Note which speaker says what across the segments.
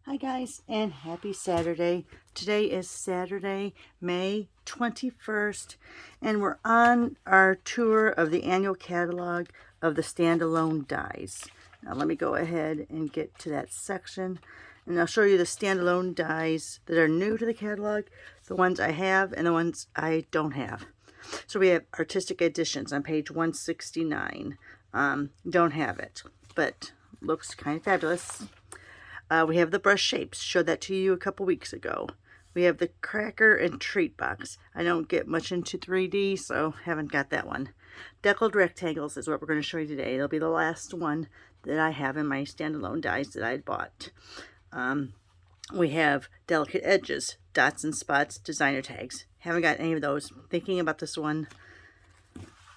Speaker 1: Hi guys, and happy Saturday. Today is Saturday, May 21st, and we're on our tour of the annual catalog of the standalone dies. Now let me go ahead and get to that section, and I'll show you the standalone dies that are new to the catalog, the ones I have and the ones I don't have. So we have artistic editions on page 169. Don't have it, but looks kind of fabulous. We have the brush shapes. Showed that to you a couple weeks ago. We have the cracker and treat box. I don't get much into 3D, so haven't got that one. Deckled rectangles is what we're going to show you today. It'll be the last one that I have in my standalone dies that I bought. We have delicate edges, dots and spots, designer tags. Haven't got any of those. Thinking about this one.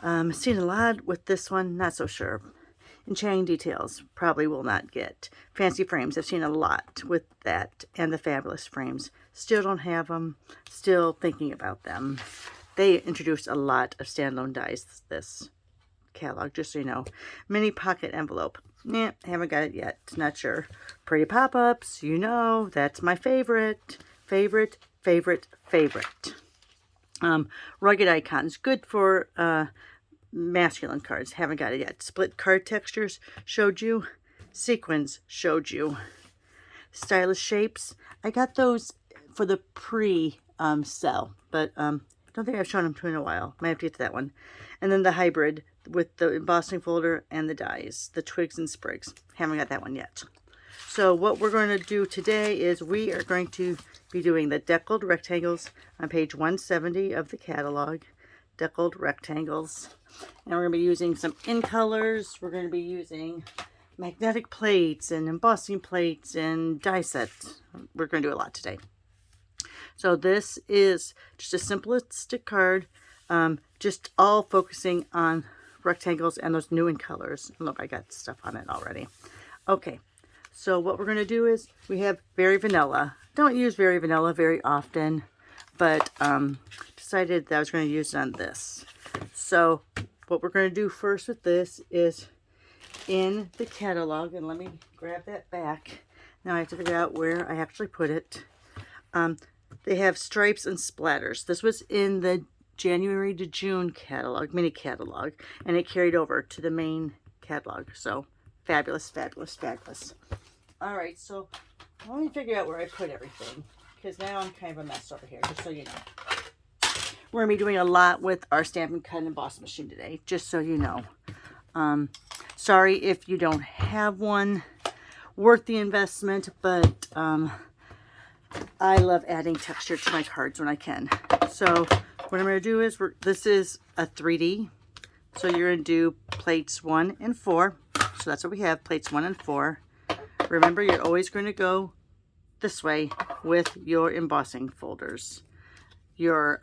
Speaker 1: Seen a lot with this one, not so sure. Enchanting details, probably will not get. Fancy frames, I've seen a lot with that, and the fabulous frames. Still don't have them, still thinking about them. They introduced a lot of standalone dies this catalog, just so you know. Mini pocket envelope, haven't got it yet, not sure. Pretty pop-ups, you know, that's my favorite. Rugged icons, good for masculine cards. Haven't got it yet. Split card textures, showed you. Sequins, showed you. Stylish shapes, I got those for the pre-sell, but don't think I've shown them to in a while. Might have to get to that one. And then the hybrid with the embossing folder and the dies, the twigs and sprigs. Haven't got that one yet. So what we're going to do today is we are going to be doing the deckled rectangles on page 170 of the catalog. Deckled rectangles, and we're going to be using some in colors. We're going to be using magnetic plates and embossing plates and die sets. We're going to do a lot today. So this is just a simplistic card, just all focusing on rectangles and those new in colors. Look, I got stuff on it already. Okay, so what we're going to do is we have Very Vanilla. Don't use Very Vanilla very often, but decided that I was going to use it on this. So what we're going to do first with this is in the catalog, and let me grab that back. Now I have to figure out where I actually put it. They have stripes and splatters. This was in the January to June catalog, mini catalog, and it carried over to the main catalog. So fabulous. All right, so let me figure out where I put everything, because now I'm kind of a mess over here, just so you know. We're going to be doing a lot with our Stampin' Cut and Emboss machine today, just so you know. Sorry if you don't have one. Worth the investment, but I love adding texture to my cards when I can. So what I'm going to do is, this is a 3D. So you're going to do plates 1 and 4. So that's what we have, plates 1 and 4. Remember, you're always going to go this way with your embossing folders. Your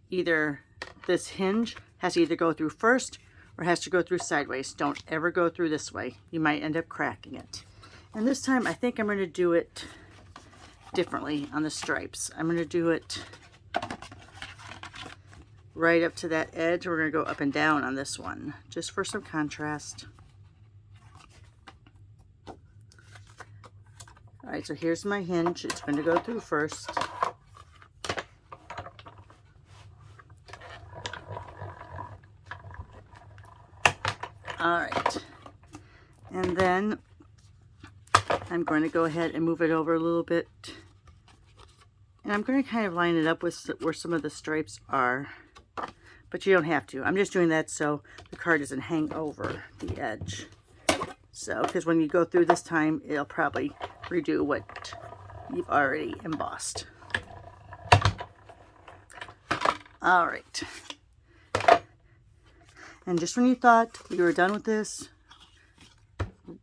Speaker 1: either this hinge has to either go through first or has to go through sideways. Don't ever go through this way. You might end up cracking it. And this time I think I'm going to do it differently on the stripes. I'm going to do it right up to that edge. We're going to go up and down on this one just for some contrast. All right, so here's my hinge. It's going to go through first. All right, and then I'm going to go ahead and move it over a little bit, and I'm going to kind of line it up with where some of the stripes are, but you don't have to. I'm just doing that so the card doesn't hang over the edge. So, because when you go through this time, it'll probably redo what you've already embossed. All right. And just when you thought you were done with this,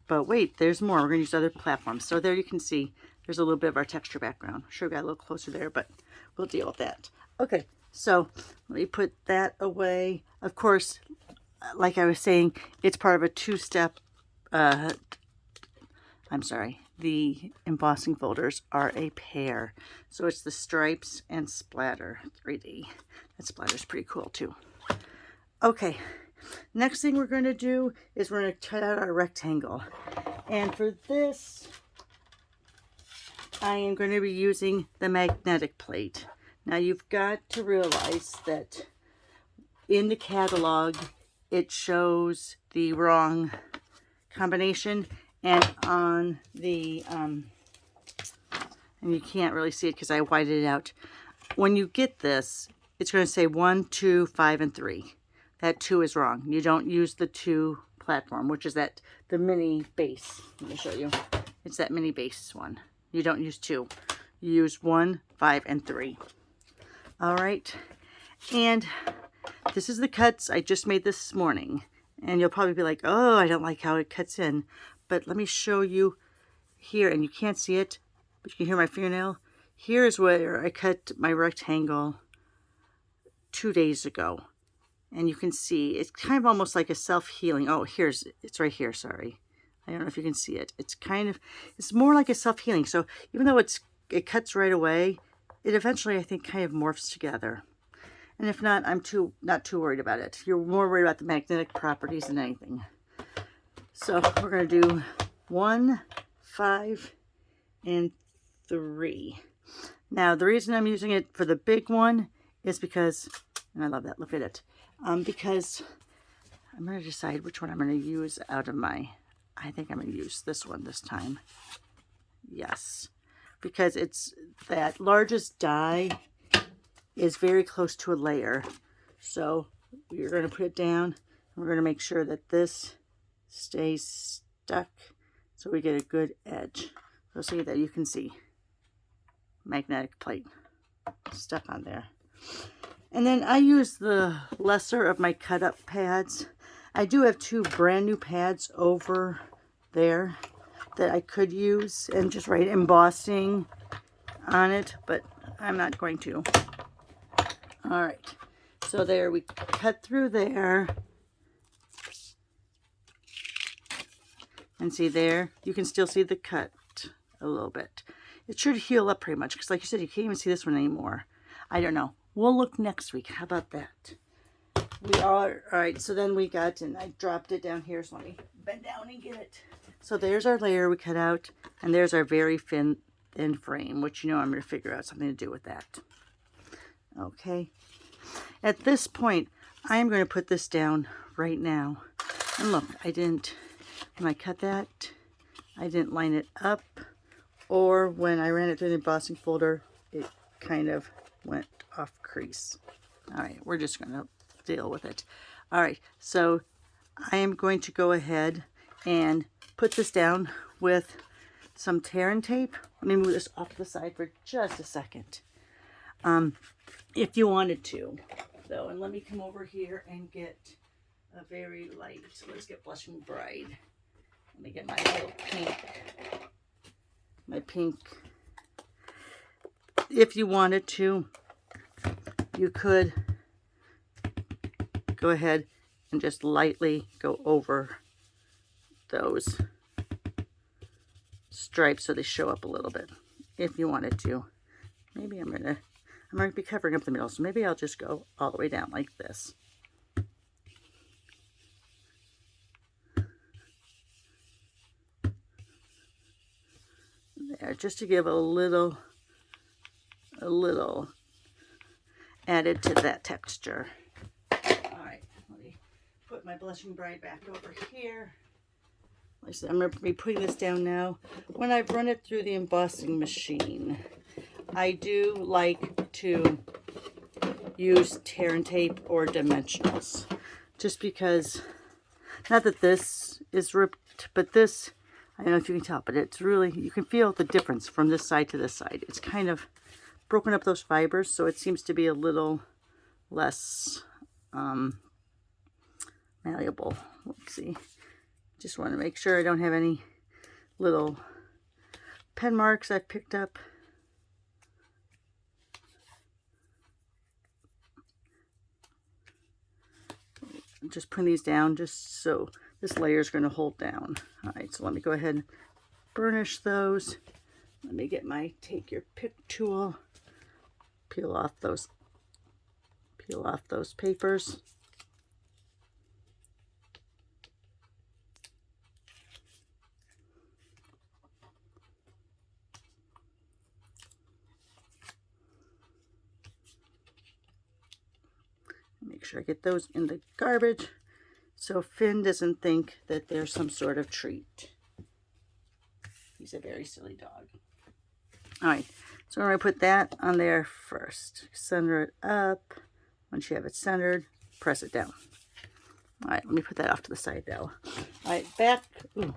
Speaker 1: but wait, there's more. We're going to use other platforms. So there you can see there's a little bit of our texture background. Sure, got a little closer there, but we'll deal with that. Okay, so let me put that away. Of course, like I was saying, it's part of a two-step, the embossing folders are a pair. So it's the stripes and splatter 3D. That splatter's pretty cool too. Okay. Next thing we're going to do is we're going to cut out our rectangle. And for this, I am going to be using the magnetic plate. Now you've got to realize that in the catalog it shows the wrong combination, and on the and you can't really see it because I whited it out. When you get this, it's going to say 1, 2, 5, and 3. That 2 is wrong. You don't use the 2 platform, which is the mini base. Let me show you. It's that mini base one. You don't use 2. You use 1, 5, and 3. All right. And this is the cuts I just made this morning. And you'll probably be like, oh, I don't like how it cuts in. But let me show you here, and you can't see it, but you can hear my fingernail. Here's where I cut my rectangle 2 days ago. And you can see it's kind of almost like a self-healing. Oh, it's right here, sorry. I don't know if you can see it. It's more like a self-healing. So even though it cuts right away, it eventually, I think, kind of morphs together. And if not, I'm not too worried about it. You're more worried about the magnetic properties than anything. So we're going to do 1, 5, and 3. Now, the reason I'm using it for the big one is because, and I love that, look at it, because I'm going to decide which one I'm going to use out of I think I'm going to use this one this time. Yes, because it's that largest die is very close to a layer. So we're going to put it down, and we're going to make sure that this stays stuck so we get a good edge. So see that you can see magnetic plate stuck on there. And then I use the lesser of my cut up pads. I do have 2 brand new pads over there that I could use and just write embossing on it, but I'm not going to. All right, so there we cut through there. And see there, you can still see the cut a little bit. It should heal up pretty much because like you said, you can't even see this one anymore. I don't know. We'll look next week. How about that? All right, so then we got, and I dropped it down here, so let me bend down and get it. So there's our layer we cut out, and there's our very thin frame, which I'm going to figure out something to do with that. Okay. At this point, I am going to put this down right now. And look, when I cut that, I didn't line it up, or when I ran it through the embossing folder, it kind of went off crease. All right, we're just going to deal with it. All right, so I am going to go ahead and put this down with some tear and tape. Let me move this off to the side for just a second. If you wanted to, though, and let me come over here and get a very light, so let's get Blushing Bride. Let me get my little pink. If you wanted to, you could go ahead and just lightly go over those stripes so they show up a little bit. If you wanted to, maybe I'm going to be covering up the middle, so maybe I'll just go all the way down like this. There, just to give a little added to that texture. All right, let me put my Blushing Bride back over here. Like I said, I'm going to be putting this down now. When I've run it through the embossing machine, I do like to use tear and tape or dimensionals, just because, not that this is ripped, but this, I don't know if you can tell, but it's really, you can feel the difference from this side to this side. It's kind of broken up those fibers, so it seems to be a little less malleable. Let's see. Just want to make sure I don't have any little pen marks I've picked up. Just putting these down just so this layer is going to hold down. All right, so let me go ahead and burnish those. Let me get my take your pick tool, peel off those papers. make sure I get those in the garbage so Finn doesn't think that there's some sort of treat. He's a very silly dog. All right, so I'm going to put that on there first. Center it up. Once you have it centered, press it down. All right, let me put that off to the side now. All right, back. Ooh.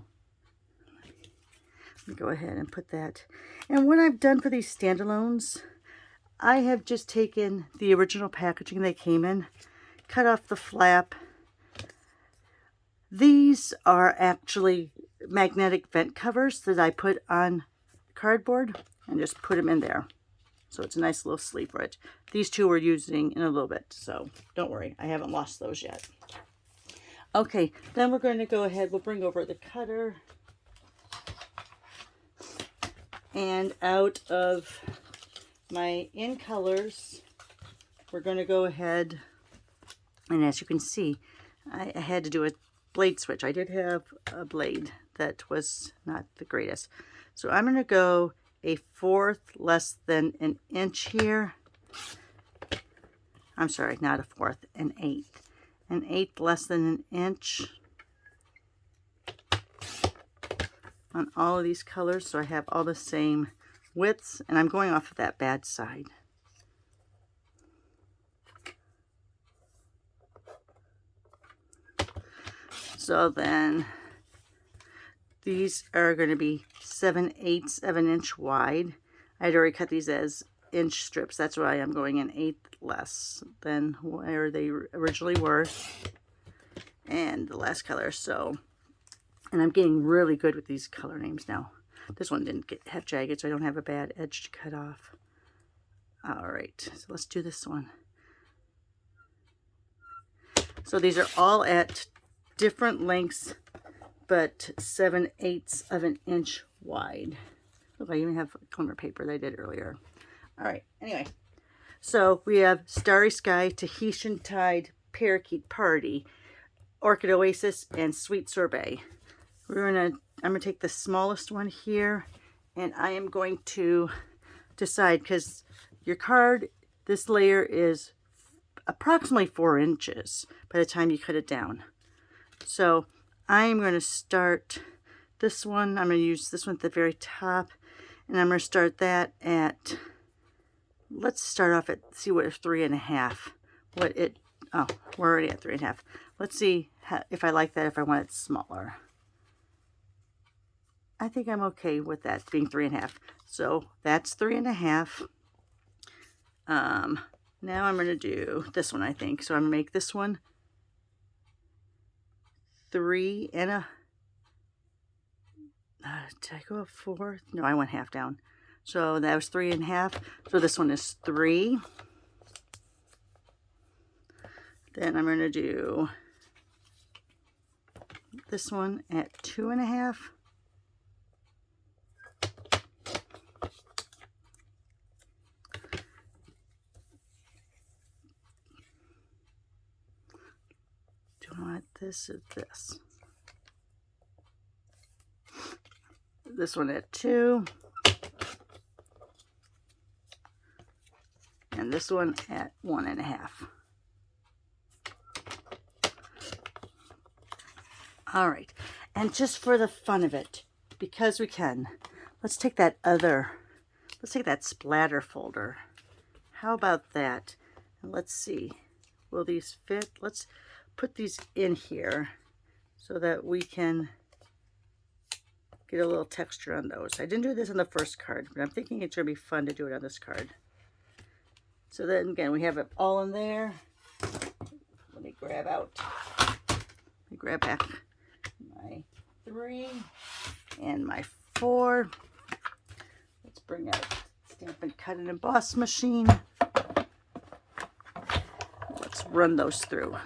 Speaker 1: Let me go ahead and put that. And what I've done for these standalones, I have just taken the original packaging they came in, cut off the flap. These are actually magnetic vent covers that I put on cardboard and just put them in there. So it's a nice little sleeve for it. These two we're using in a little bit, so don't worry, I haven't lost those yet. Okay, then we're going to go ahead, we'll bring over the cutter. And out of my in colors, we're going to go ahead, and as you can see, I had to do a blade switch. I did have a blade that was not the greatest. So I'm going to go a 1/4 less than an inch here. I'm sorry, not a 1/4, an 1/8. An 1/8 less than an inch on all of these colors, so I have all the same widths, and I'm going off of that bad side. So then these are going to be 7/8 of an inch wide. I'd already cut these as inch strips. That's why I'm going an 1/8 less than where they originally were. And the last color. So, and I'm getting really good with these color names now. This one didn't have jagged, so I don't have a bad edge to cut off. All right, so let's do this one. So these are all at different lengths, but 7/8 of an inch wide. Look, I even have glimmer paper that I did earlier. All right, anyway. So we have Starry Sky, Tahitian Tide, Parakeet Party, Orchid Oasis, and Sweet Sorbet. I'm gonna take the smallest one here, and I am going to decide, because your card, this layer is approximately 4 inches by the time you cut it down. So I'm going to start this one. I'm going to use this one at the very top, and I'm going to start that at, let's start off at, see what 3.5, oh, we're already at 3.5. Let's see if I like that, if I want it smaller. I think I'm okay with that being 3.5. So that's 3.5. Now I'm going to do this one, I think. So I'm going to make this one 3 1/4. Did I go a 4? No, I went half down. So that was 3.5. So this one is 3. Then I'm going to do this one at 2.5. Do I want this or this? This one at 2. And this one at 1.5. All right, and just for the fun of it, because we can, let's take that splatter folder. How about that? And let's see, will these fit? Let's put these in here so that we can get a little texture on those. I didn't do this on the first card, but I'm thinking it's going to be fun to do it on this card. So then again, we have it all in there. Let me grab back my 3 and my 4. Let's bring out Stampin' Cut and Emboss machine. Let's run those through.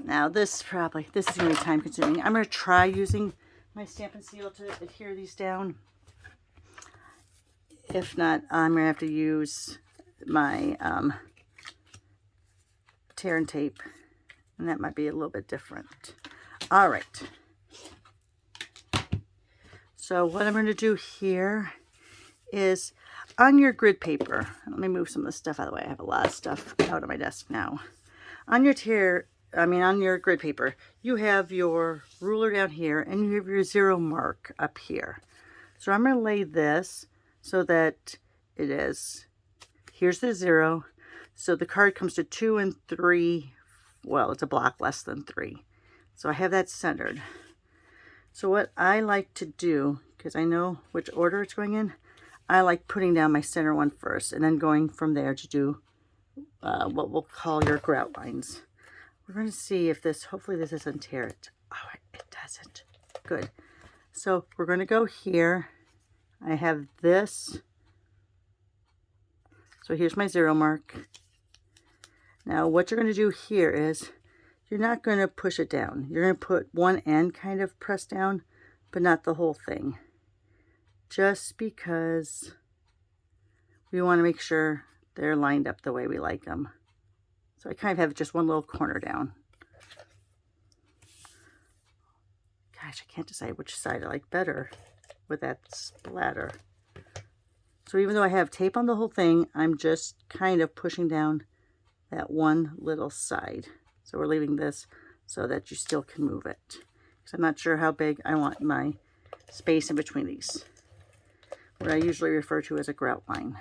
Speaker 1: Now this is going to be time consuming. I'm going to try using my Stampin' Seal to adhere these down. If not, I'm going to have to use my tear and tape, and that might be a little bit different. All right. So what I'm going to do here is on your grid paper. Let me move some of the stuff out of the way. I have a lot of stuff out on my desk now. On your grid paper, you have your ruler down here and you have your 0 mark up here. So I'm going to lay this so that it is, here's the 0. So the card comes to 2 and 3. Well, it's a block less than 3. So I have that centered. So what I like to do, because I know which order it's going in, I like putting down my center one first and then going from there to do what we'll call your grout lines. We're going to see if this, hopefully this doesn't tear it. Oh, it doesn't. Good. So we're going to go here. I have this. So here's my 0 mark. Now what you're going to do here is you're not going to push it down. You're going to put one end kind of pressed down, but not the whole thing. Just because we want to make sure they're lined up the way we like them. So I kind of have just one little corner down. Gosh, I can't decide which side I like better with that splatter. So even though I have tape on the whole thing, I'm just kind of pushing down that one little side. So we're leaving this so that you still can move it. Because I'm not sure how big I want my space in between these. What I usually refer to as a grout line.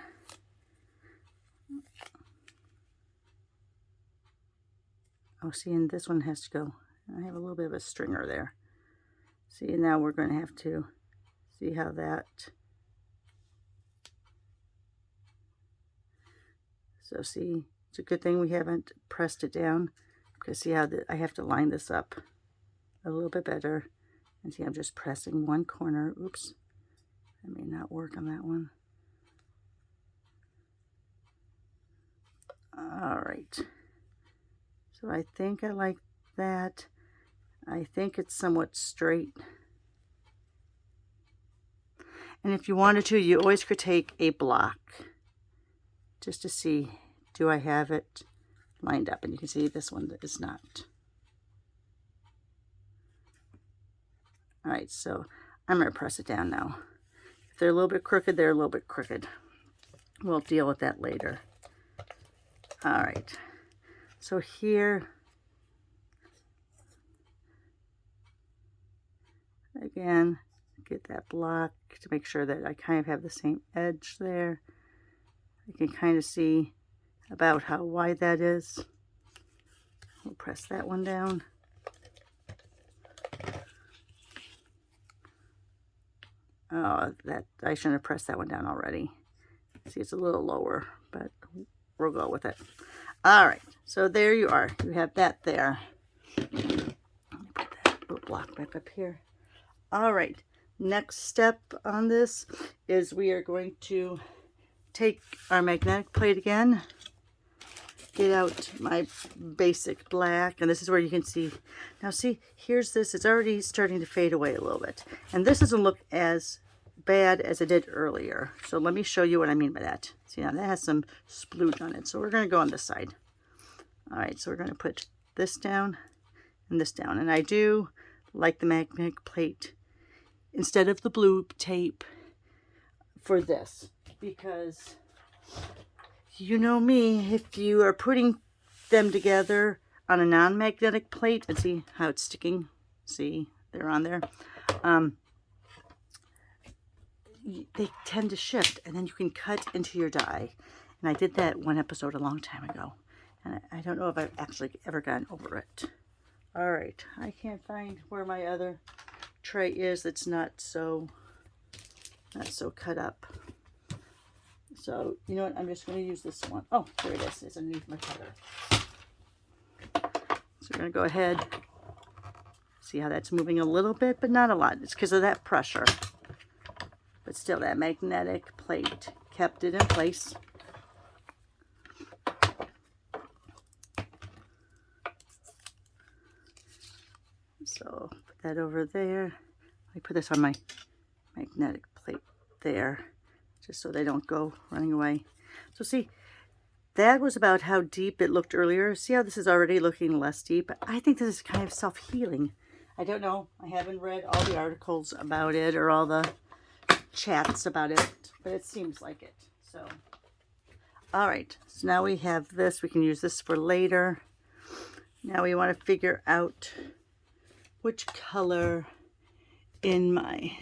Speaker 1: Oh, see, and this one has to go. I have a little bit of a stringer there. See, now we're going to have to see how that. So see, it's a good thing we haven't pressed it down. Because see how I have to line this up a little bit better. And see, I'm just pressing one corner. Oops. That may not work on that one. All right. So I think I like that. I think it's somewhat straight. And if you wanted to, you always could take a block just to see, do I have it lined up? And you can see this one is not. All right, so I'm going to press it down now. If they're a little bit crooked, they're a little bit crooked. We'll deal with that later. All right, so here, again, get that block to make sure that I kind of have the same edge there. You can kind of see about how wide that is. We'll press that one down. Oh, I shouldn't have pressed that one down already. See, it's a little lower, but we'll go with it. All right, so there you are. You have that there. Let me put that little block back up here. All right, next step on this is we are going to take our magnetic plate again, get out my basic black, and this is where you can see. Now see, here's this. It's already starting to fade away a little bit. And this doesn't look as bad as it did earlier. So let me show you what I mean by that. See, now that has some splooge on it. So we're going to go on this side. All right, so we're going to put this down and this down. And I do like the magnetic plate instead of the blue tape for this. Because you know me, if you are putting them together on a non-magnetic plate, and see how it's sticking, see, they're on there, they tend to shift, and then you can cut into your die. And I did that one episode a long time ago, and I don't know if I've actually ever gotten over it. All right, I can't find where my other tray is that's not so cut up. So, you know what, I'm just going to use this one. Oh, there it is. It's underneath my cutter. So we're going to go ahead. See how that's moving a little bit, but not a lot. It's because of that pressure. But still, that magnetic plate kept it in place. So, put that over there. Let me put this on my magnetic plate there, just so they don't go running away. So see, that was about how deep it looked earlier. See how this is already looking less deep? I think this is kind of self-healing. I don't know. I haven't read all the articles about it or all the chats about it, but it seems like it. So, all right. So now we have this. We can use this for later. Now we want to figure out which color in my,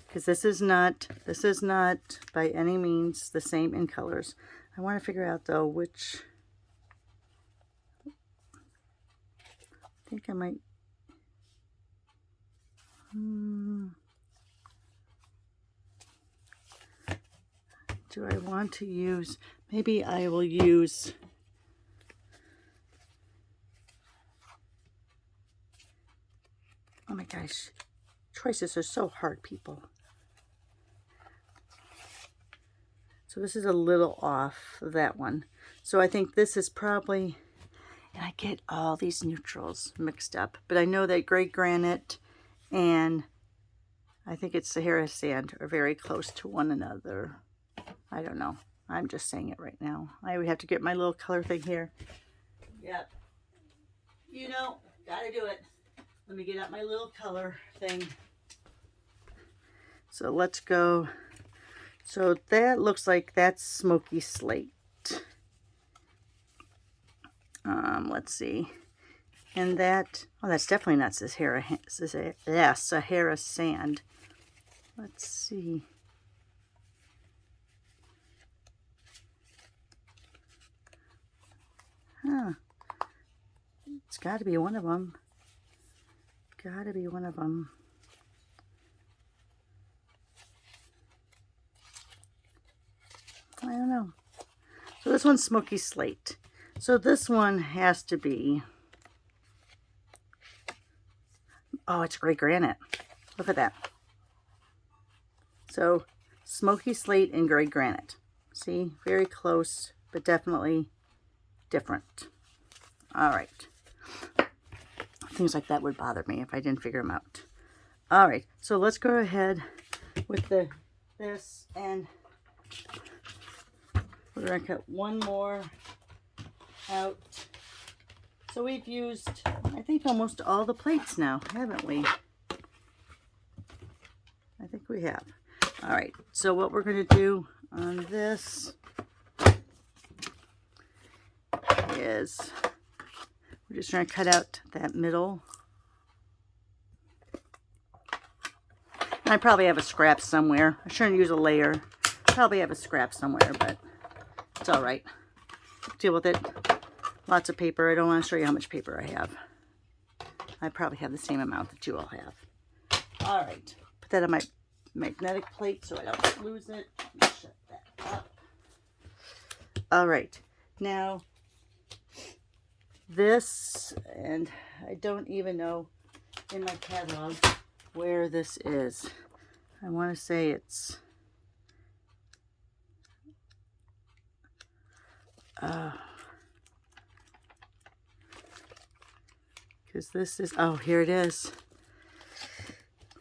Speaker 1: because this is not by any means the same in colors. I want to figure out though which, I think I might, do I want to use, maybe I will use, oh my gosh, choices are so hard, people. So this is a little off of that one. So I think this is probably, and I get all these neutrals mixed up, but I know that gray granite and I think it's Sahara sand are very close to one another. I don't know. I'm just saying it right now. I would have to get my little color thing here. Yep. You know, gotta do it. Let me get out my little color thing. So let's go. So that looks like that's smoky slate. Let's see. And that, oh, that's definitely not Sahara sand. Let's see. Huh. It's got to be one of them. Gotta be one of them. I don't know. So this one's smoky slate. So this one has to be, oh, it's gray granite. Look at that. So smoky slate and gray granite. See, very close, but definitely different. All right. Things like that would bother me if I didn't figure them out. All right, so let's go ahead with this, and we're gonna cut one more out. So we've used, I think, almost all the plates now, haven't we? I think we have. All right, so what we're gonna do on this is we're just going to cut out that middle. And I probably have a scrap somewhere. I shouldn't use a layer. Probably have a scrap somewhere, but it's all right. Deal with it. Lots of paper. I don't want to show you how much paper I have. I probably have the same amount that you all have. All right. Put that on my magnetic plate so I don't lose it. Let me shut that up. All right. Now, this, and I don't even know in my catalog where this is. I want to say it's because this is, oh, here it is.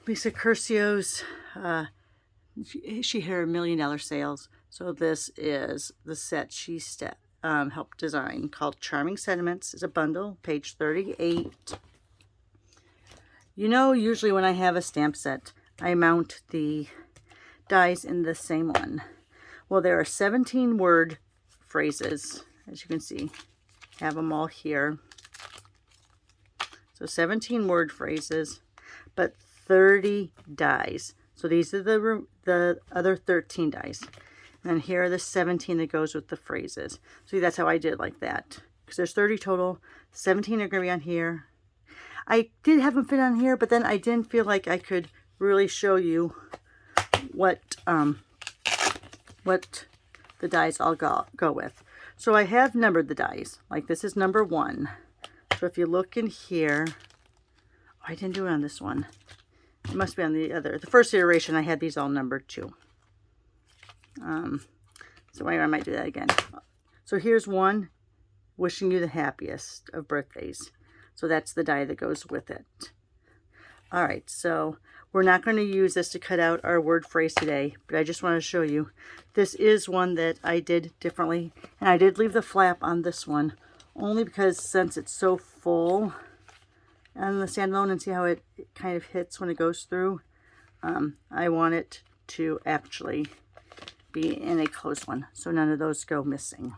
Speaker 1: Lisa Curcio's, she had her $1 million sales. So this is the set she helped design, called Charming Sentiments. It's a bundle, page 38. You know, usually when I have a stamp set, I mount the dies in the same one. Well, there are 17 word phrases, as you can see. Have them all here. So 17 word phrases, but 30 dies. So these are the other 13 dies. And here are the 17 that goes with the phrases. See, that's how I did like that. Because there's 30 total. 17 are going to be on here. I did have them fit on here, but then I didn't feel like I could really show you what the dies all go with. So I have numbered the dies. Like this is number 1. So if you look in here, oh, I didn't do it on this one. It must be on the other. The first iteration, I had these all numbered too. So anyway, I might do that again. So here's one, wishing you the happiest of birthdays. So that's the die that goes with it. All right, so we're not going to use this to cut out our word phrase today, but I just want to show you. This is one that I did differently, and I did leave the flap on this one, only because since it's so full on the standalone, and see how it kind of hits when it goes through. I want it to actually be in a closed one, so none of those go missing.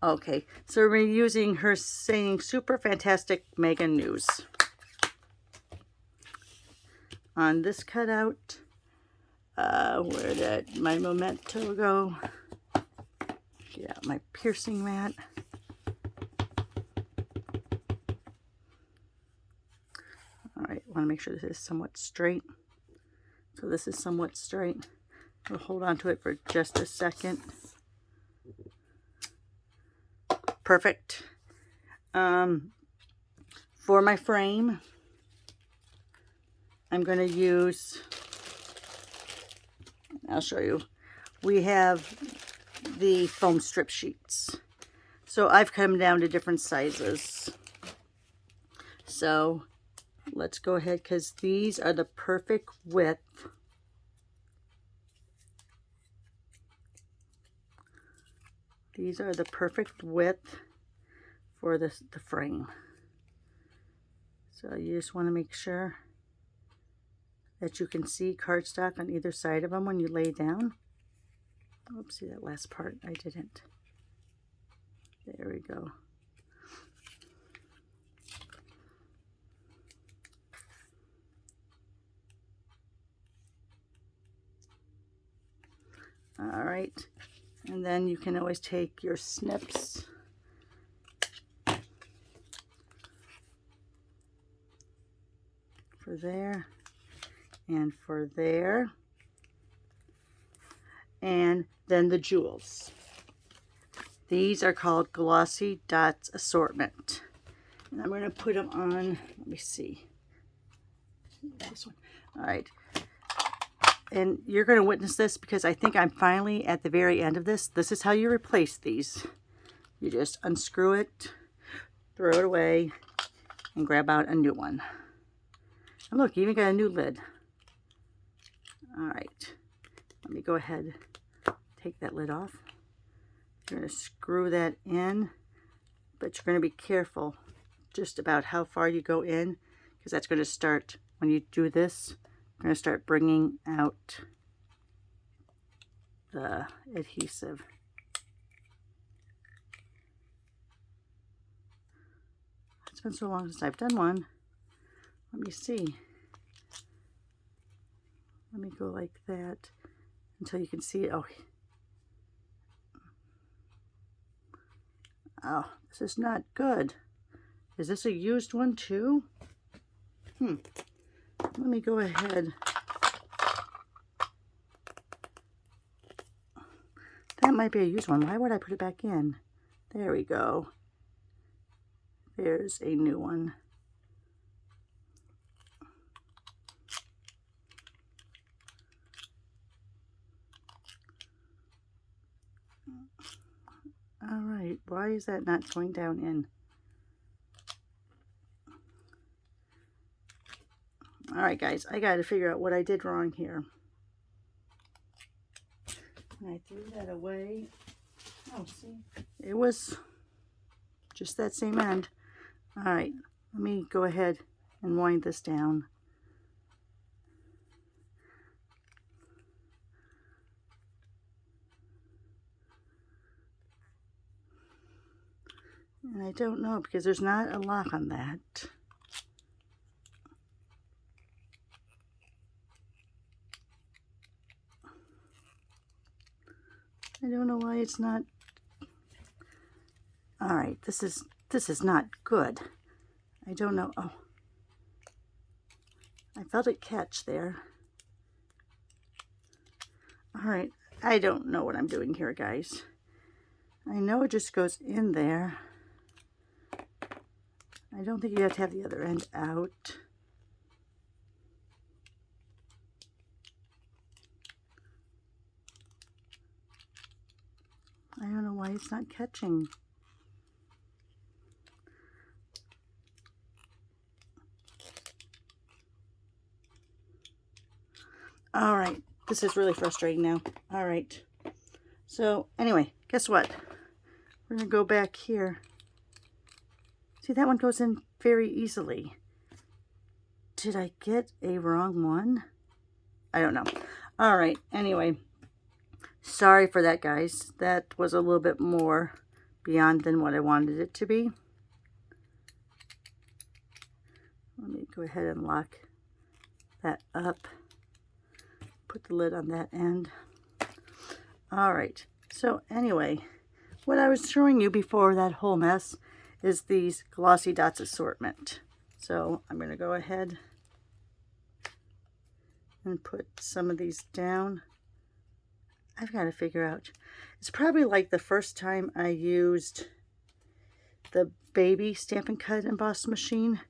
Speaker 1: Okay, so we're using her saying super fantastic mega news. On this cutout, where did my memento go? Get out my piercing mat. All right, want to make sure this is somewhat straight. So this is somewhat straight. We'll hold on to it for just a second. Perfect. For my frame, I'm going to use, I'll show you, we have the foam strip sheets. So I've cut them down to different sizes. So let's go ahead, because these are the perfect width. These are the perfect width for the frame. So you just want to make sure that you can see cardstock on either side of them when you lay down. Oops, see that last part? I didn't. There we go. All right, and then you can always take your snips for there and for there, and then the jewels. These are called Glossy Dots Assortment, and I'm going to put them on. Let me see this one. All right, and you're going to witness this because I think I'm finally at the very end of this. This is how you replace these. You just unscrew it, throw it away, and grab out a new one. And look, you even got a new lid. All right, let me go ahead, take that lid off. You're going to screw that in, but you're going to be careful just about how far you go in, because that's going to start, when you do this, you're going to start bringing out the adhesive. It's been so long since I've done one. Let me see. Let me go like that until you can see it. Oh, this is not good. Is this a used one too? Let me go ahead. That might be a used one. Why would I put it back in? There we go. There's a new one. All right, why is that not going down in? All right, guys, I got to figure out what I did wrong here. And I threw that away. Oh, see, it was just that same end. All right, let me go ahead and wind this down. And I don't know, because there's not a lock on that. I don't know why it's not. All right, this is not good. I don't know. Oh, I felt it catch there. All right, I don't know what I'm doing here, guys. I know it just goes in there. I don't think you have to have the other end out. I don't know why it's not catching. All right, this is really frustrating now. All right, so anyway, guess what? We're gonna go back here. See, that one goes in very easily. Did I get a wrong one? I don't know. All right, anyway, sorry for that, guys. That was a little bit more beyond than what I wanted it to be. Let me go ahead and lock that up. Put the lid on that end. All right, so anyway, what I was showing you before that whole mess is these Glossy Dots assortment. So I'm going to go ahead and put some of these down. I've got to figure out. It's probably like the first time I used the baby Stampin' Cut emboss machine,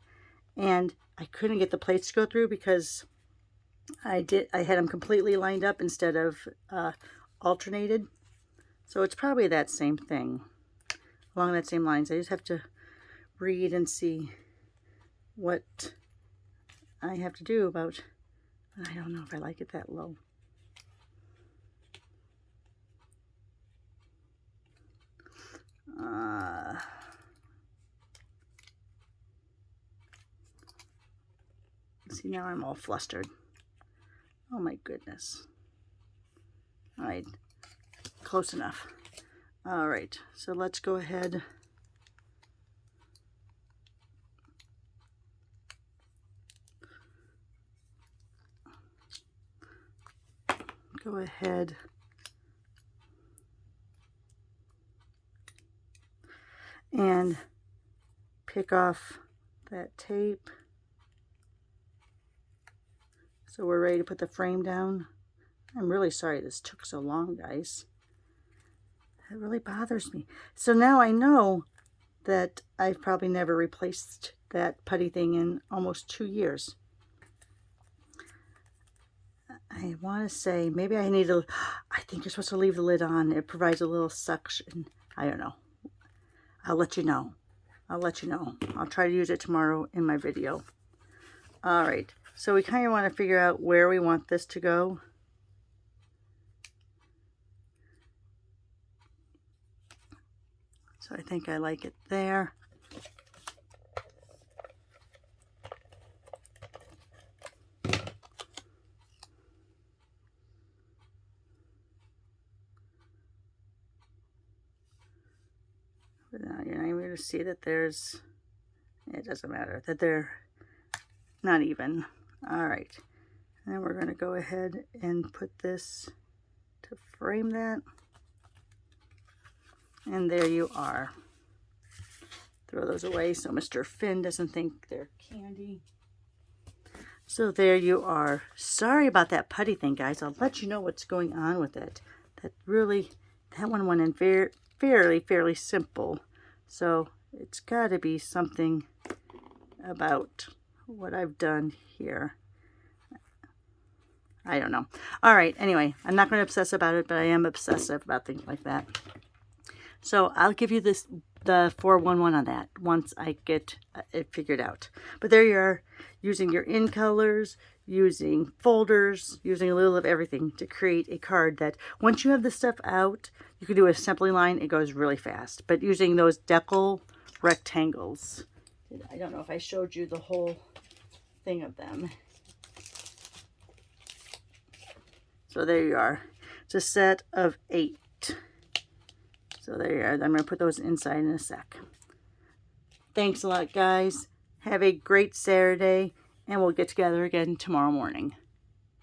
Speaker 1: and I couldn't get the plates to go through because I had them completely lined up instead of alternated. So it's probably that same thing, along that same lines. I just have to read and see what I have to do about. I don't know if I like it that low. See, now I'm all flustered. Oh my goodness. All right, close enough. All right, so let's go ahead. Go ahead and pick off that tape. So we're ready to put the frame down. I'm really sorry this took so long, guys. It really bothers me. So now I know that I've probably never replaced that putty thing in almost 2 years. I want to say maybe I need to, I think you're supposed to leave the lid on. It provides a little suction. I don't know. I'll let you know. I'll let you know. I'll try to use it tomorrow in my video. All right. So we kind of want to figure out where we want this to go. So I think I like it there. But now you're not even going to see that there's, it doesn't matter, that they're not even. All right. And then we're going to go ahead and put this to frame that. And there you are. Throw those away so Mr. Finn doesn't think they're candy. So there you are. Sorry about that putty thing, guys. I'll let you know what's going on with it. That one went in fairly simple. So it's got to be something about what I've done here. I don't know. All right, anyway, I'm not going to obsess about it, but I am obsessive about things like that. So I'll give you the 411 on that once I get it figured out. But there you are, using your in colors, using folders, using a little of everything to create a card that once you have the stuff out, you can do a assembly line. It goes really fast. But using those Deckled rectangles, I don't know if I showed you the whole thing of them. So there you are. It's a set of 8. So there you are. I'm going to put those inside in a sec. Thanks a lot, guys. Have a great Saturday, and we'll get together again tomorrow morning.